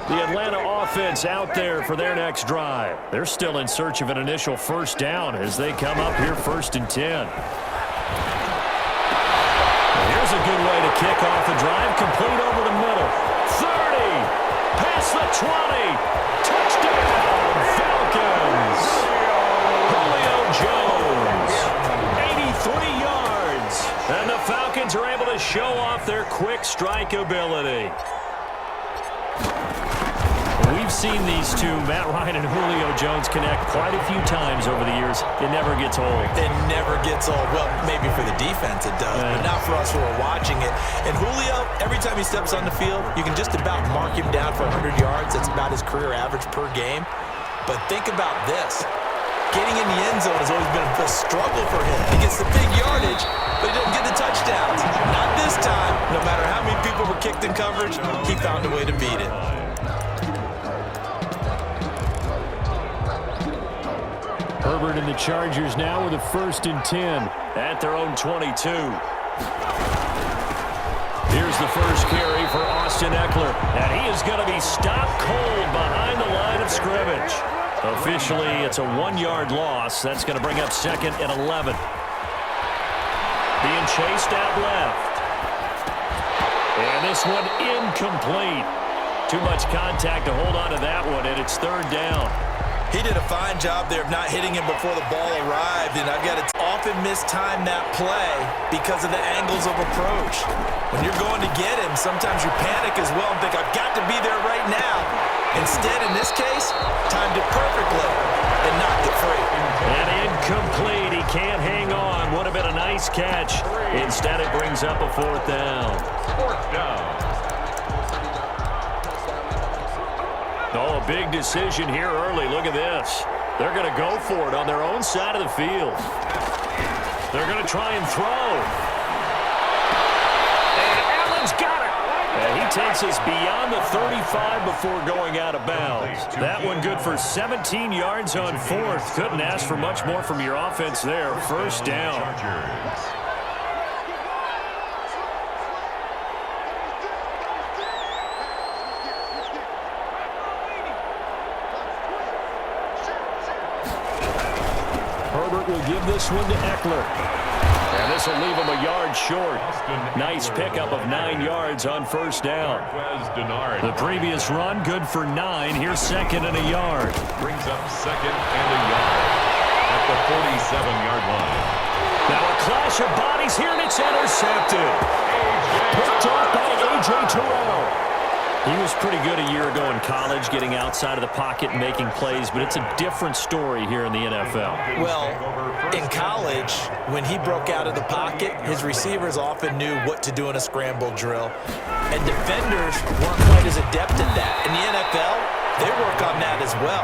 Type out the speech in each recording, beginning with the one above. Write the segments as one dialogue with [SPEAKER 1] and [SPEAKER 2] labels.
[SPEAKER 1] The Atlanta offense out there for their next drive. They're still in search of an initial first down as they come up here 1st and 10. Here's a good way to kick off the drive. Complete over the middle. 30. Past the 20. Touchdown, Falcons. Julio Jones. 83 yards. And the Falcons are able to show off their quick strike ability. We've seen these two, Matt Ryan and Julio Jones, connect quite a few times over the years. It never gets old.
[SPEAKER 2] It never gets old. Well, maybe for the defense it does, but not for us who are watching it. And Julio, every time he steps on the field, you can just about mark him down for 100 yards. That's about his career average per game. But think about this. Getting in the end zone has always been a struggle for him. He gets the big yardage, but he doesn't get the touchdowns. Not this time. No matter how many people were kicked in coverage, he found a way to beat it.
[SPEAKER 1] Herbert and the Chargers now with a 1st and 10 at their own 22. Here's the first carry for Austin Eckler, and he is going to be stopped cold behind the line of scrimmage. Officially, it's a 1-yard loss. That's going to bring up 2nd and 11. Being chased out left. And this one incomplete. Too much contact to hold on to that one, and it's 3rd down.
[SPEAKER 2] He did a fine job there of not hitting him before the ball arrived, and I've got to often mistime that play because of the angles of approach. When you're going to get him, sometimes you panic as well and think, I've got to be there right now. Instead, in this case, timed it perfectly and knocked it free.
[SPEAKER 1] And incomplete. He can't hang on. Would have been a nice catch. Instead, it brings up a 4th down. 4th down. Oh, a big decision here early. Look at this. They're going to go for it on their own side of the field. They're going to try and throw. And Allen's got it. And he takes us beyond the 35 before going out of bounds. That one good for 17 yards on 4th. Couldn't ask for much more from your offense there. 1st down. Herbert will give this one to Eckler. And this will leave him a yard short. Nice pickup of 9 yards on 1st down. The previous run, good for 9. Here's 2nd and a yard.
[SPEAKER 3] Brings up 2nd and a yard at the 47-yard line.
[SPEAKER 1] Now a clash of bodies here, and it's intercepted. Picked off by A.J. Terrell. He was pretty good a year ago in college, getting outside of the pocket and making plays, but it's a different story here in the NFL.
[SPEAKER 2] Well, in college, when he broke out of the pocket, his receivers often knew what to do in a scramble drill, and defenders weren't quite as adept at that. In the NFL, they work on that as well.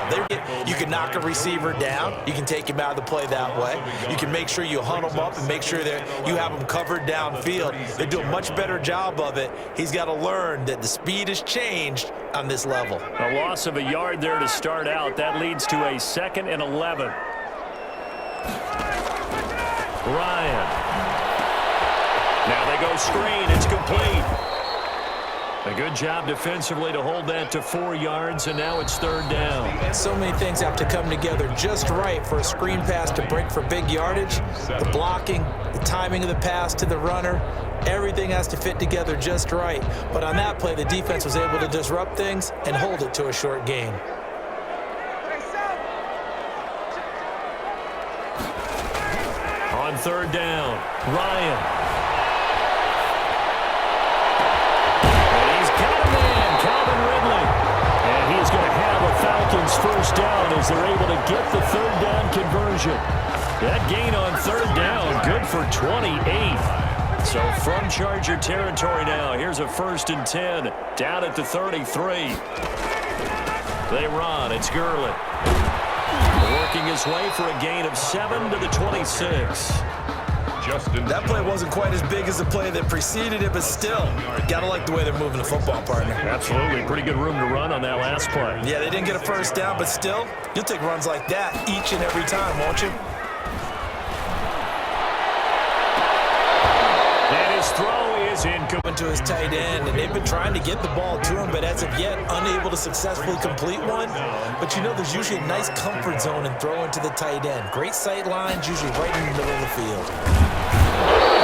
[SPEAKER 2] You can knock a receiver down. You can take him out of the play that way. You can make sure you hunt him up and make sure that you have him covered downfield. They do a much better job of it. He's got to learn that the speed has changed on this level.
[SPEAKER 1] A loss of a yard there to start out. That leads to a 2nd and 11. Ryan. Now they go screen. It's complete. A good job defensively to hold that to 4 yards, and now it's 3rd down.
[SPEAKER 2] So many things have to come together just right for a screen pass to break for big yardage. The blocking, the timing of the pass to the runner, everything has to fit together just right. But on that play, the defense was able to disrupt things and hold it to a short gain.
[SPEAKER 1] On 3rd down, Ryan. Falcons 1st down as they're able to get the 3rd down conversion. That gain on 3rd down, good for 28. So from Charger territory now, here's a 1st and 10 down at the 33. They run. It's Gurley. Working his way for a gain of 7 to the 26.
[SPEAKER 2] That play wasn't quite as big as the play that preceded it, but still, got to like the way they're moving the football, partner.
[SPEAKER 1] Absolutely. Pretty good room to run on that last play.
[SPEAKER 2] Yeah, they didn't get a 1st down, but still, you'll take runs like that each and every time, won't you?
[SPEAKER 1] And his throw is is incomplete
[SPEAKER 2] to his tight end, and they've been trying to get the ball to him, but as of yet, unable to successfully complete one. But you know, there's usually a nice comfort zone in throwing to the tight end. Great sight lines, usually right in the middle of the field.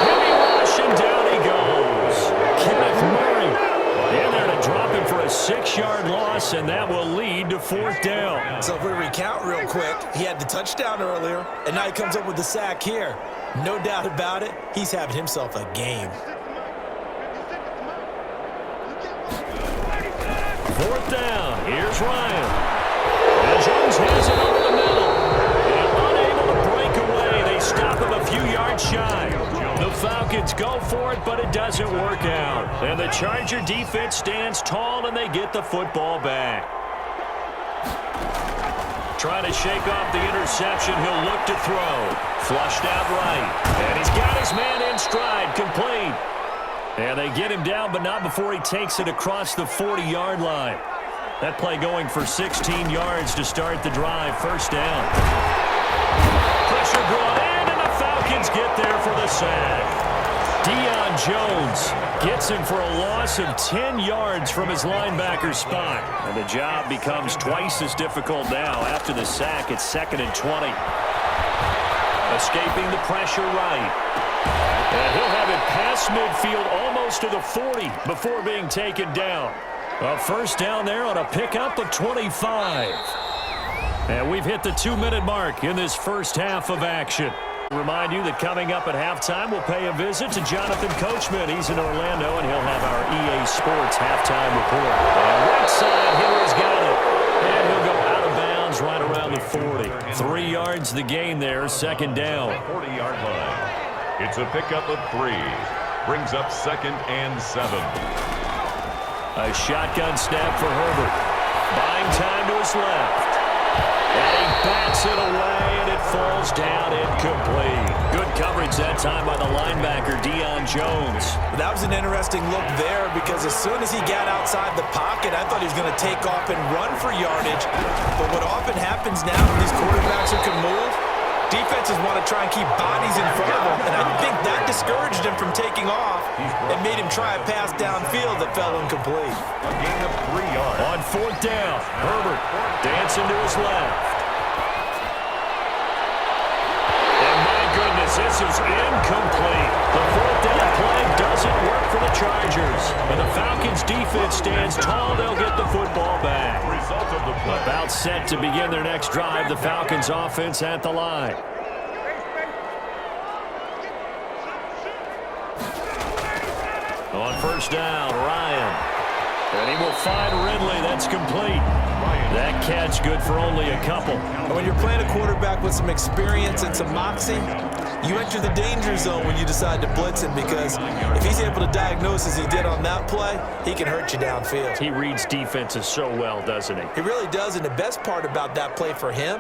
[SPEAKER 1] Heavy rush, and down he goes. Kenneth Murray in there to drop him for a 6-yard loss, and that will lead to 4th down.
[SPEAKER 2] So if we recount real quick, he had the touchdown earlier, and now he comes up with the sack here. No doubt about it, he's having himself a game.
[SPEAKER 1] 4th down. Here's Ryan. And Jones has it over the middle. And unable to break away. They stop him a few yards shy. The Falcons go for it, but it doesn't work out. And the Charger defense stands tall, and they get the football back. Trying to shake off the interception. He'll look to throw. Flushed out right. And he's got his man in stride. Complete. And they get him down, but not before he takes it across the 40-yard line. That play going for 16 yards to start the drive. 1st down. Pressure brought in, and the Falcons get there for the sack. Deion Jones gets him for a loss of 10 yards from his linebacker spot. And the job becomes twice as difficult now. After the sack, it's 2nd and 20. Escaping the pressure right. And he'll have it past midfield almost to the 40 before being taken down. A 1st down there on a pickup of 25. And we've hit the 2-minute mark in this first half of action. Remind you that coming up at halftime, we'll pay a visit to Jonathan Coachman. He's in Orlando, and he'll have our EA Sports halftime report. And right side, Henry's got it. And he'll go out of bounds right around the 40. 3 yards the gain there, 2nd down.
[SPEAKER 3] 40-yard line. It's a pickup of 3. Brings up 2nd and 7.
[SPEAKER 1] A shotgun snap for Herbert. Buying time to his left. And he bats it away, and it falls down incomplete. Good coverage that time by the linebacker, Deion Jones.
[SPEAKER 2] That was an interesting look there, because as soon as he got outside the pocket, I thought he was going to take off and run for yardage. But what often happens now with these quarterbacks who can move, defenses want to try and keep bodies in front of them, and I think that discouraged him from taking off and made him try a pass downfield that fell incomplete.
[SPEAKER 3] A gain of 3 yards.
[SPEAKER 1] On 4th down, Herbert dancing to his left. And my goodness, this is incomplete. The 4th down play doesn't work for the Chargers. And the Falcons defense stands tall. They'll get the football back.
[SPEAKER 3] Result of the play.
[SPEAKER 1] About set to begin their next drive, the Falcons offense at the line. On 1st down, Ryan. And he will find Ridley. That's complete. That catch good for only a couple.
[SPEAKER 2] When you're playing a quarterback with some experience and some moxie, you enter the danger zone when you decide to blitz him, because if he's able to diagnose as he did on that play, he can hurt you downfield.
[SPEAKER 1] He reads defenses so well, doesn't he?
[SPEAKER 2] He really does, and the best part about that play for him,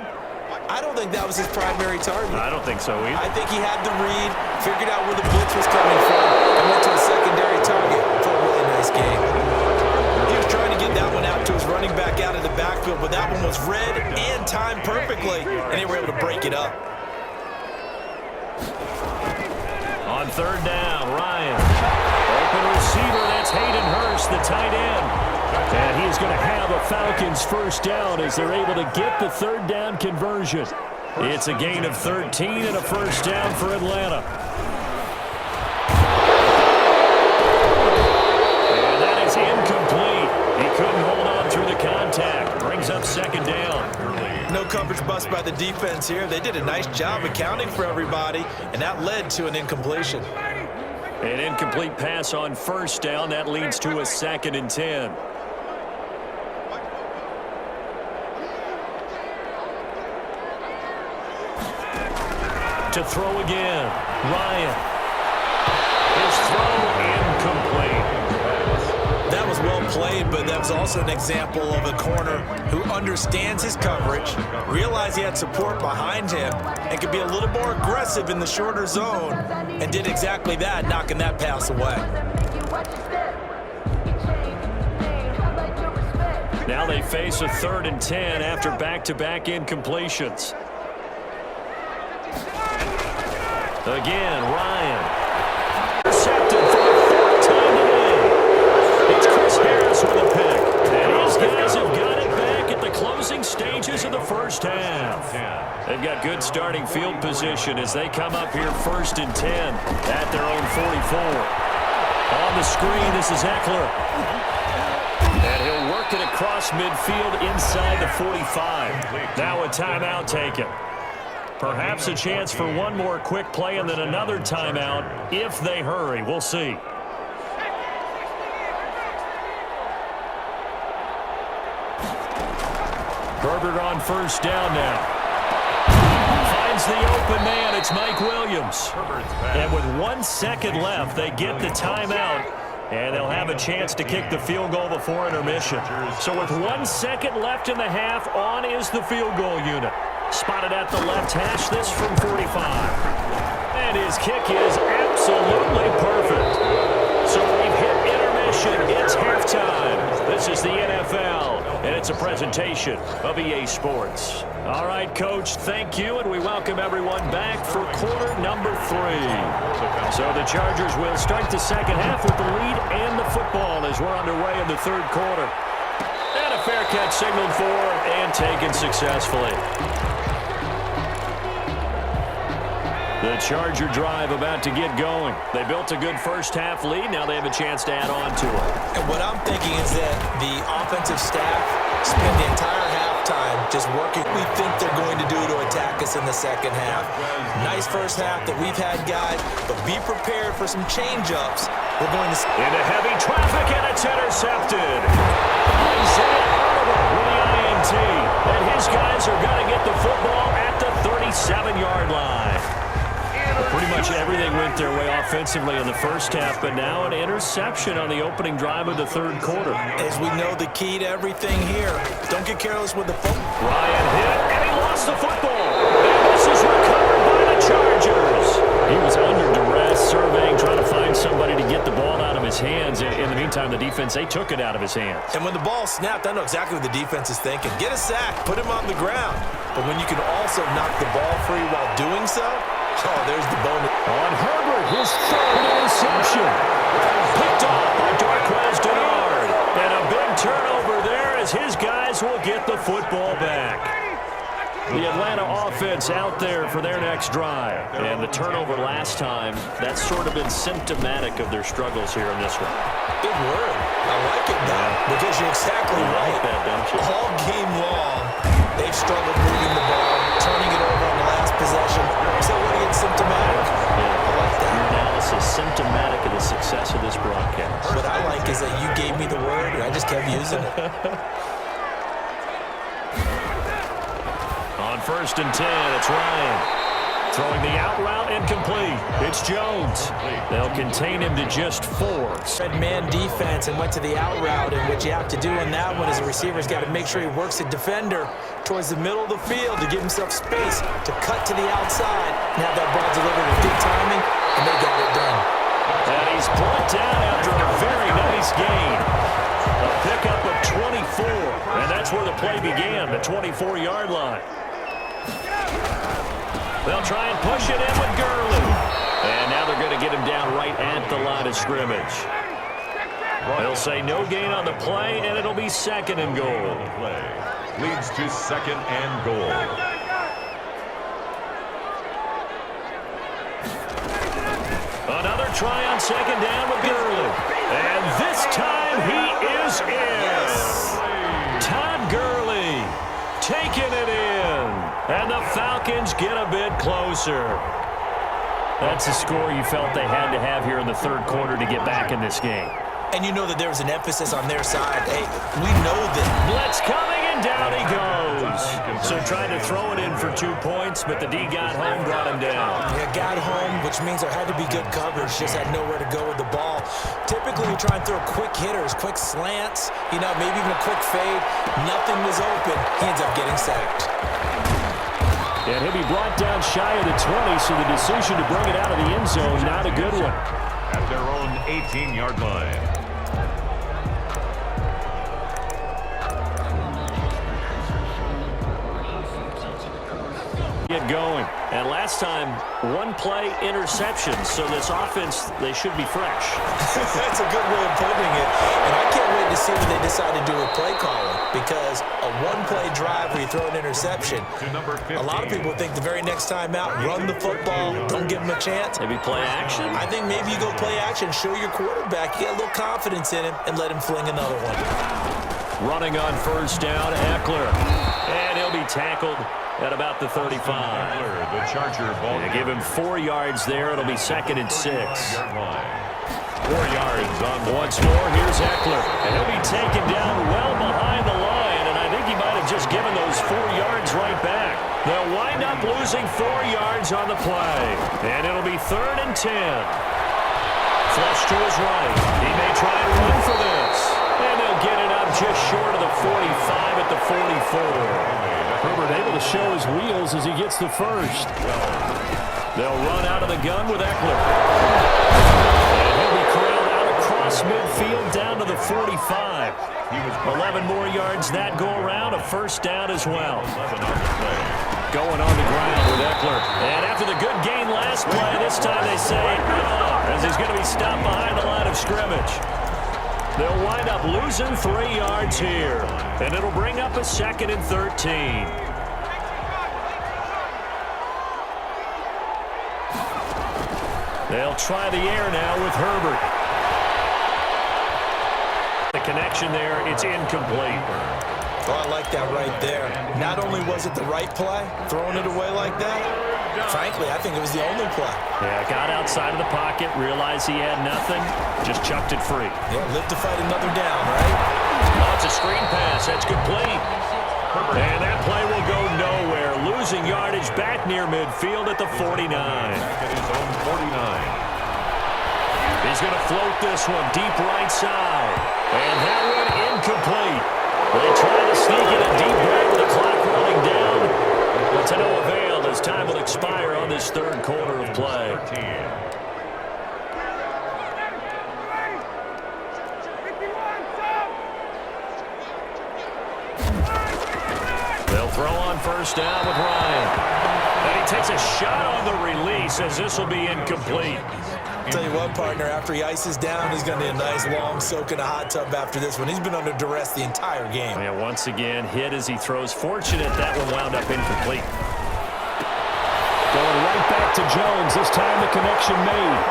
[SPEAKER 2] I don't think that was his primary target.
[SPEAKER 1] I don't think so either.
[SPEAKER 2] I think he had the read, figured out where the blitz was coming from, and went to a secondary target for a really nice game. He was trying to get that one out to his running back out of the backfield, but that one was read and timed perfectly, and they were able to break it up.
[SPEAKER 1] On 3rd down, Ryan. Open receiver, that's Hayden Hurst, the tight end. And he's going to have a Falcons 1st down as they're able to get the 3rd down conversion. It's a gain of 13 and a 1st down for Atlanta. And that is incomplete. He couldn't hold on through the contact. Brings up 2nd down.
[SPEAKER 2] No coverage bust by the defense here. They did a nice job accounting for everybody, and that led to an incompletion.
[SPEAKER 1] An incomplete pass on 1st down. That leads to a 2nd and 10. To throw again, Ryan. His throw incomplete.
[SPEAKER 2] That was well played, but that was also an example of a corner who understands his coverage, realized he had support behind him, and could be a little more aggressive in the shorter zone, and did exactly that, knocking that pass away.
[SPEAKER 1] Now they face a 3rd and 10 after back-to-back incompletions. Again, Ryan. Intercepted for the 4th They've got good starting field position as they come up here 1st and 10 at their own 44. On the screen, this is Eckler. And he'll work it across midfield inside the 45. Now a timeout taken. Perhaps a chance for one more quick play and then another timeout if they hurry. We'll see. Herbert on 1st down now. Finds the open man. It's Mike Williams. And with 1 second left, they get the timeout. And they'll have a chance to kick the field goal before intermission. So with 1 second left in the half, on is the field goal unit. Spotted at the left hash, this from 45. And his kick is absolutely perfect. So we've hit intermission. It's halftime. This is the NFL, and it's a presentation of EA Sports. All right, Coach, thank you, and we welcome everyone back for quarter number 3. So the Chargers will start the second half with the lead and the football as we're underway in the 3rd quarter. And a fair catch signaled for and taken successfully. The Charger drive about to get going. They built a good first half lead. Now they have a chance to add on to it.
[SPEAKER 2] And what I'm thinking is that the offensive staff spend the entire halftime just working what we think they're going to do to attack us in the second half. Nice first half that we've had, guys, but be prepared for some change-ups. We're going to...
[SPEAKER 1] Into heavy traffic, and it's intercepted. Isaiah Oliver with the INT. And his guys are going to get the football at the 37-yard line. Pretty much everything went their way offensively in the first half, but now an interception on the opening drive of the 3rd quarter.
[SPEAKER 2] As we know, the key to everything here, don't get careless with the football.
[SPEAKER 1] Ryan hit, and he lost the football. And this is recovered by the Chargers. He was under duress, surveying, trying to find somebody to get the ball out of his hands. In the meantime, the defense, they took it out of his hands.
[SPEAKER 2] And when the ball snapped, I know exactly what the defense is thinking. Get a sack, put him on the ground. But when you can also knock the ball free while doing so, oh, there's the bonus.
[SPEAKER 1] On Herbert, his 3rd interception. Picked off by Darquez Denard. And a big turnover there as his guys will get the football back. The Atlanta offense out there for their next drive. And the turnover last time, that's sort of been symptomatic of their struggles here in this one.
[SPEAKER 2] Big word. I like it now because you're exactly right.
[SPEAKER 1] Like that, don't you?
[SPEAKER 2] All game long, they've struggled moving the ball, turning it over on the last possession. So what do you get symptomatic?
[SPEAKER 1] Yeah.
[SPEAKER 2] I like that.
[SPEAKER 1] Your analysis symptomatic of the success of this broadcast.
[SPEAKER 2] What I like is that you gave me the word and I just kept using it.
[SPEAKER 1] On 1st and 10, it's Ryan. Throwing the out route incomplete. It's Jones. They'll contain him to just 4.
[SPEAKER 2] Red man defense and went to the out route, and what you have to do on that one is the receiver's got to make sure he works the defender towards the middle of the field to give himself space to cut to the outside and have that ball delivered with good timing, and they got it done.
[SPEAKER 1] And he's brought down after a very nice gain. A pickup of 24, and that's where the play began, the 24-yard line. They'll try and push it in with Gurley. And now they're going to get him down right at the line of scrimmage. They'll say no gain on the play, and it'll be 2nd and goal.
[SPEAKER 3] Leads to 2nd and goal.
[SPEAKER 1] Another try on 2nd down with Gurley. And this time he is in. Todd Gurley taking it in. And the Falcons get a bit closer. That's the score you felt they had to have here in the 3rd quarter to get back in this game.
[SPEAKER 2] And you know that there was an emphasis on their side. Hey, we know that.
[SPEAKER 1] Blitz coming, and down he goes. So tried to throw it in for 2 points, but the D got home, brought him down.
[SPEAKER 2] Yeah, got home, which means there had to be good coverage. Just had nowhere to go with the ball. Typically, you try and throw quick hitters, quick slants, maybe even a quick fade. Nothing was open. He ends up getting sacked.
[SPEAKER 1] And he'll be brought down shy of the 20, so the decision to bring it out of the end zone, not a good one.
[SPEAKER 3] At their own 18-yard line.
[SPEAKER 1] Get get going. And last time, one-play interception. So this offense, they should be fresh.
[SPEAKER 2] That's a good way of putting it. And I can't wait to see what they decide to do with play calling, because a one-play drive where you throw an interception, a lot of people think the very next time out, run the football, don't give them a chance.
[SPEAKER 1] Maybe play action?
[SPEAKER 2] I think maybe you go play action, show your quarterback, get a little confidence in him, and let him fling another one.
[SPEAKER 1] Running on first down, Eckler. And he'll be tackled at about the 35.
[SPEAKER 3] The Charger ball.
[SPEAKER 1] They give him 4 yards there. It'll be 2nd and 6.
[SPEAKER 3] 4 yards on
[SPEAKER 1] Once more, here's Eckler. And he'll be taken down well behind the line. And I think he might have just given those 4 yards right back. They'll wind up losing 4 yards on the play. And it'll be 3rd and 10. Flush to his right. He may try and run for this. And they'll get it up just short of the 45 at the 44. Herbert able to show his wheels as he gets the first. They'll run out of the gun with Eckler. And he'll be corralled out across midfield down to the 45. 11 more yards that go around, a first down as well. Going on the ground with Eckler. And after the good gain last play, this time they say, as he's going to be stopped behind the line of scrimmage. They'll wind up losing 3 yards here. And it'll bring up a 2nd and 13. They'll try the air now with Herbert. The connection there, it's incomplete.
[SPEAKER 2] Oh, I like that right there. Not only was it the right play, throwing it away like that, frankly, I think it was the only play.
[SPEAKER 1] Yeah, got outside of the pocket, realized he had nothing, just chucked it free.
[SPEAKER 2] Yeah, live to fight another down, right?
[SPEAKER 1] Oh, it's a screen pass. That's complete. And that play will go nowhere. Losing yardage back near midfield at the 49.
[SPEAKER 3] At his own 49.
[SPEAKER 1] He's going to float this one deep right side. And that one incomplete. They try to sneak in a deep break with the clock running down. But to no avail as time will expire on this 3rd quarter of play. They'll throw on first down with Ryan. And he takes a shot on the release as this will be incomplete.
[SPEAKER 2] I'll tell you what, partner, after he ices down, he's going to need a nice long soak in a hot tub after this one. He's been under duress the entire game.
[SPEAKER 1] Yeah, once again, hit as he throws. Fortunate that one wound up incomplete. Going right back to Jones. This time the connection made.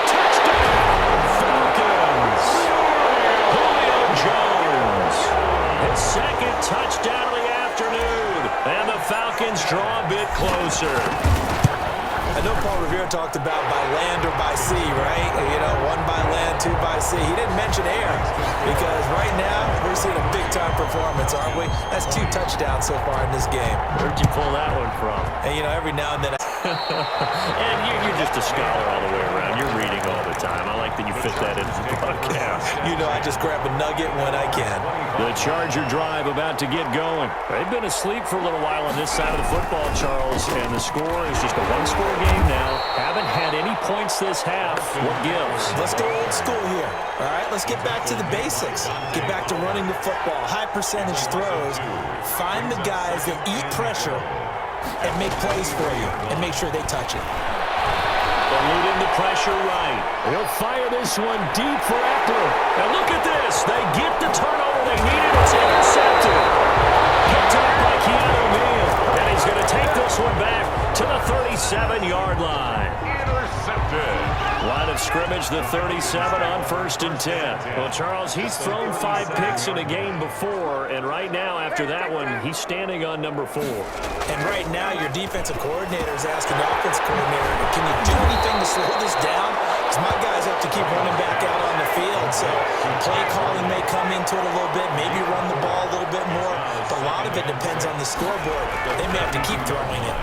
[SPEAKER 1] Touchdown, Falcons! Julio Jones. His 2nd touchdown of the afternoon. And the Falcons draw a bit closer.
[SPEAKER 2] I know Paul Revere talked about by land or by sea, right? You know, 1 by land, 2 by sea. He didn't mention air because right now we're seeing a big-time performance, aren't we? That's 2 touchdowns so far in this game.
[SPEAKER 1] Where'd you pull that one from?
[SPEAKER 2] And, you know, every now and then...
[SPEAKER 1] And you're just a scholar all the way around. You're reading all the time. I like that you fit that into the podcast.
[SPEAKER 2] You know, I just grab a nugget when I can.
[SPEAKER 1] The Charger drive about to get going. They've been asleep for a little while on this side of the football, Charles, and the score is just a 1-score game now. Haven't had any points this half. What gives?
[SPEAKER 2] Let's go old school here. All right, let's get back to the basics. Get back to running the football. High percentage throws. Find the guys that eat pressure and make plays for you and make sure they touch it.
[SPEAKER 1] Eluding the pressure right. He'll fire this one deep for Eckler. And look at this. They get the turnover they needed. It's intercepted. Picked up by Keanu Neal. And he's going to take this one back to the 37-yard line.
[SPEAKER 3] Intercepted.
[SPEAKER 1] Line of scrimmage, the 37 on 1st and 10. Well, Charles, he's thrown 5 picks in a game before, and right now, after that one, he's standing on number 4.
[SPEAKER 2] And right now, your defensive coordinator is asking the offensive coordinator, can you do anything to slow this down? Because my guys have to keep running back out on the field, so play calling may come into it a little bit, maybe run the ball a little bit more, but a lot of it depends on the scoreboard. They may have to keep throwing it.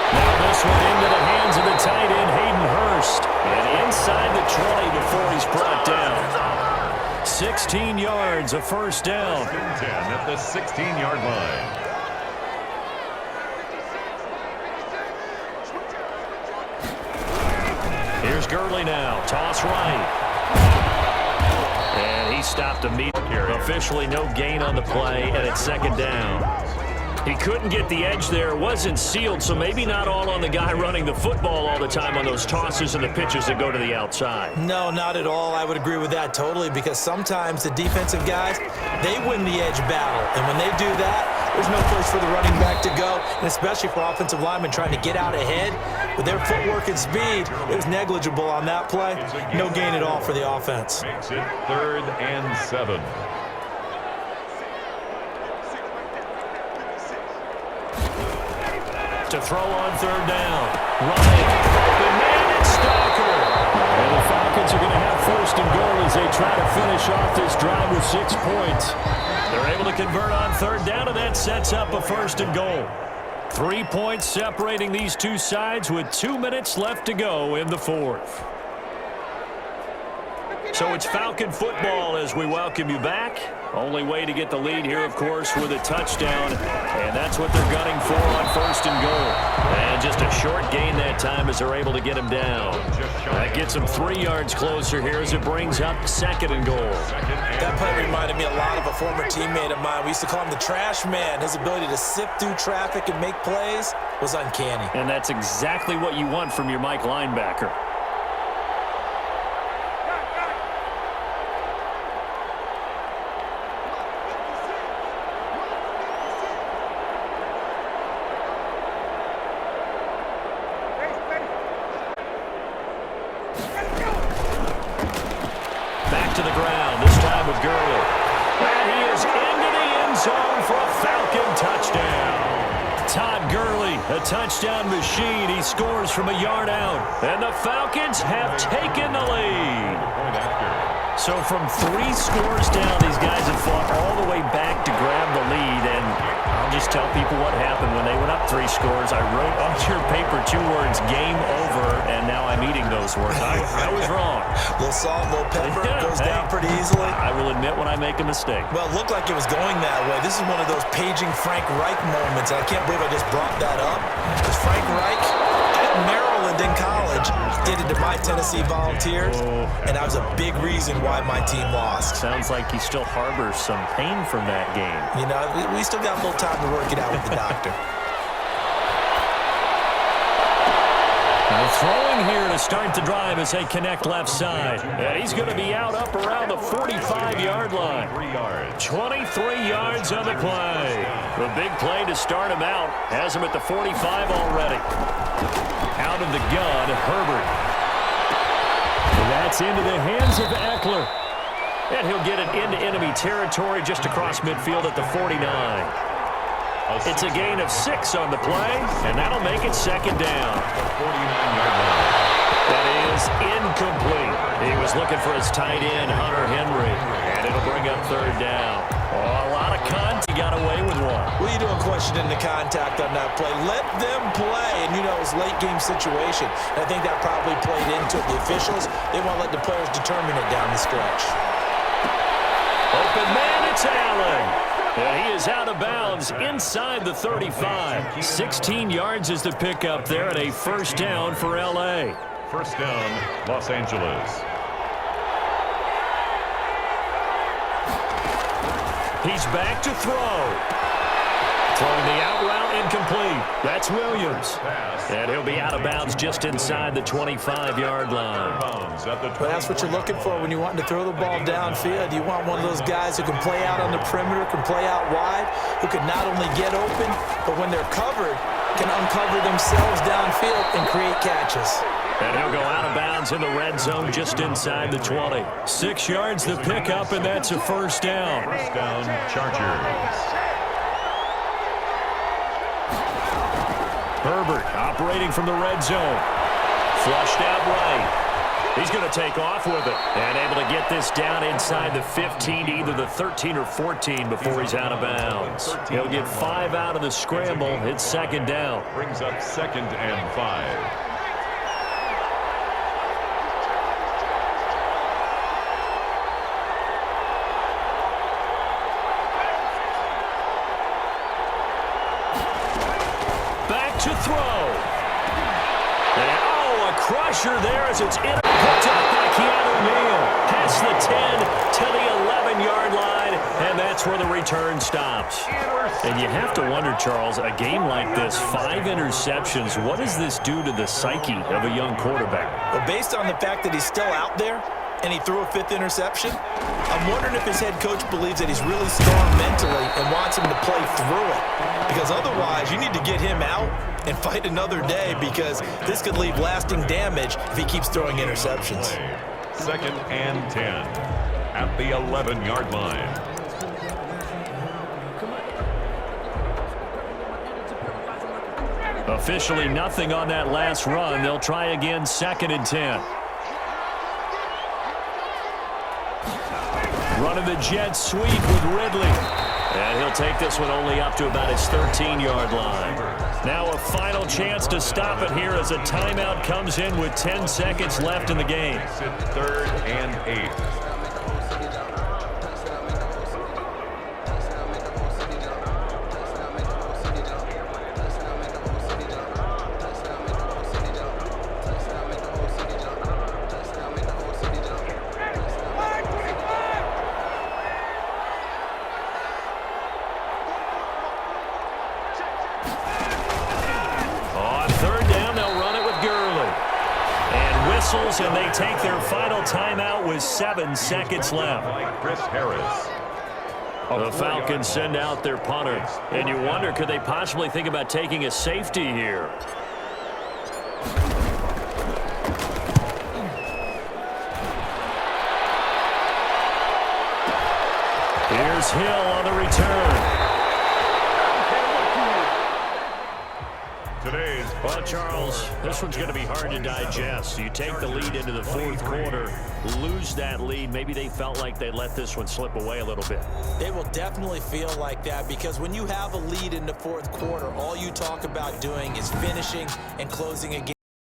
[SPEAKER 1] Now this one into the hands of the tight end, Hayden Hurst. And inside the 20 before he's brought down. 16 yards, a first down.
[SPEAKER 3] 10 at the 16-yard line.
[SPEAKER 1] Here's Gurley now. Toss right. And he stopped immediately. Officially no gain on the play, and it's 2nd down. He couldn't get the edge there. Wasn't sealed, so maybe not all on the guy running the football all the time on those tosses and the pitches that go to the outside.
[SPEAKER 2] No, not at all. I would agree with that totally, because sometimes the defensive guys, they win the edge battle. And when they do that, there's no place for the running back to go, and especially for offensive linemen trying to get out ahead. With their footwork and speed, it was negligible on that play. No gain at all for the offense.
[SPEAKER 3] Makes it 3rd and 7.
[SPEAKER 1] To throw on 3rd down. Ryan, open man, and Stalker. And the Falcons are going to have 1st and goal as they try to finish off this drive with 6 points. They're able to convert on 3rd down, and that sets up a 1st and goal. 3 points separating these two sides with 2 minutes left to go in the 4th. So it's Falcon football as we welcome you back. Only way to get the lead here, of course, with a touchdown. And that's what they're gunning for on 1st and goal. And just a short gain that time as they're able to get him down. That gets them 3 yards closer here as it brings up 2nd and goal.
[SPEAKER 2] That play reminded me a lot of a former teammate of mine. We used to call him the trash man. His ability to sift through traffic and make plays was uncanny.
[SPEAKER 1] And that's exactly what you want from your Mike linebacker. To the ground, this time with Gurley. And he is into the end zone for a Falcon touchdown. Todd Gurley, a touchdown machine. He scores from a yard out. And the Falcons have taken the lead. So from 3 scores down, these guys have fought all the way back to grab the lead. And I'll just tell people what happened when they went up 3 scores. I wrote on your paper 2 words, game over, and now I'm eating those words. I was wrong.
[SPEAKER 2] A little salt, a little pepper, goes down pretty easily.
[SPEAKER 1] I will admit when I make a mistake.
[SPEAKER 2] Well, it looked like it was going that way. This is one of those paging Frank Reich moments. I can't believe I just brought that up. Because Frank Reich at Maryland in college did it to my Tennessee Volunteers, and that was a big reason why my team lost.
[SPEAKER 1] Sounds like he still harbors some pain from that game.
[SPEAKER 2] You know, we still got a little time to work it out with the doctor.
[SPEAKER 1] Throwing here to start the drive as they connect left side. And he's going to be out up around the 45-yard line. 23 yards on the play. The big play to start him out. Has him at the 45 already. Out of the gun, Herbert. That's into the hands of Eckler. And he'll get it into enemy territory just across midfield at the 49. It's a gain of 6 on the play, and that'll make it 2nd down. That is incomplete. He was looking for his tight end, Hunter Henry, and it'll bring up 3rd down. Oh, a lot of contact. He got away with one.
[SPEAKER 2] What are you doing questioning the contact on that play? Let them play. And, you know, it was a late-game situation. And I think that probably played into it. The officials, they want to let the players determine it down the stretch.
[SPEAKER 1] Open man, it's Allen. And he is out of bounds inside the 35. 16 yards is the pickup there, and a 1st down for L.A.
[SPEAKER 3] 1st down, Los Angeles.
[SPEAKER 1] He's back to throw. Throwing the out route incomplete. That's Williams. And he'll be out of bounds just inside the 25-yard line.
[SPEAKER 2] Well, that's what you're looking for when you're wanting to throw the ball downfield. You want one of those guys who can play out on the perimeter, can play out wide, who can not only get open, but when they're covered, can uncover themselves downfield and create catches.
[SPEAKER 1] And he'll go out of bounds in the red zone just inside the 20. 6 yards the pickup, and that's a 1st down.
[SPEAKER 3] 1st down, Chargers.
[SPEAKER 1] Herbert operating from the red zone. Flushed out right. He's going to take off with it. And able to get this down inside the 15, either the 13 or 14 before he's out of bounds. He'll get 5 out of the scramble. It's 2nd down.
[SPEAKER 3] Brings up 2nd and 5.
[SPEAKER 1] To throw. And, a crusher there as it's picked up by Keanu Neal. Past the 10 to the 11-yard line, and that's that's where the return stops. And you have to wonder, Charles, a game like this, 5 interceptions, what does this do to the psyche of a young quarterback?
[SPEAKER 2] Well, based on the fact that he's still out there and he threw a 5th interception, I'm wondering if his head coach believes that he's really strong mentally and wants him to play through it. Because otherwise, you need to get him out and fight another day, because this could leave lasting damage if he keeps throwing interceptions.
[SPEAKER 3] 2nd and 10 at the 11-yard line.
[SPEAKER 1] Officially nothing on that last run. They'll try again, 2nd and 10. Running the jet sweep with Ridley. And he'll take this one only up to about his 13-yard line. Now a final chance to stop it here as a timeout comes in with 10 seconds left in the game.
[SPEAKER 3] 3rd and 8.
[SPEAKER 1] And they take their final timeout with 7 seconds left.
[SPEAKER 3] Chris Harris.
[SPEAKER 1] The Falcons send out their punter. And you wonder, could they possibly think about taking a safety here? Here's Hill on the return. Well, Charles, this one's going to be hard to digest. You take the lead into the 4th quarter, lose that lead. Maybe they felt like they let this one slip away a little bit.
[SPEAKER 2] They will definitely feel like that, because when you have a lead in the 4th quarter, all you talk about doing is finishing and closing a game.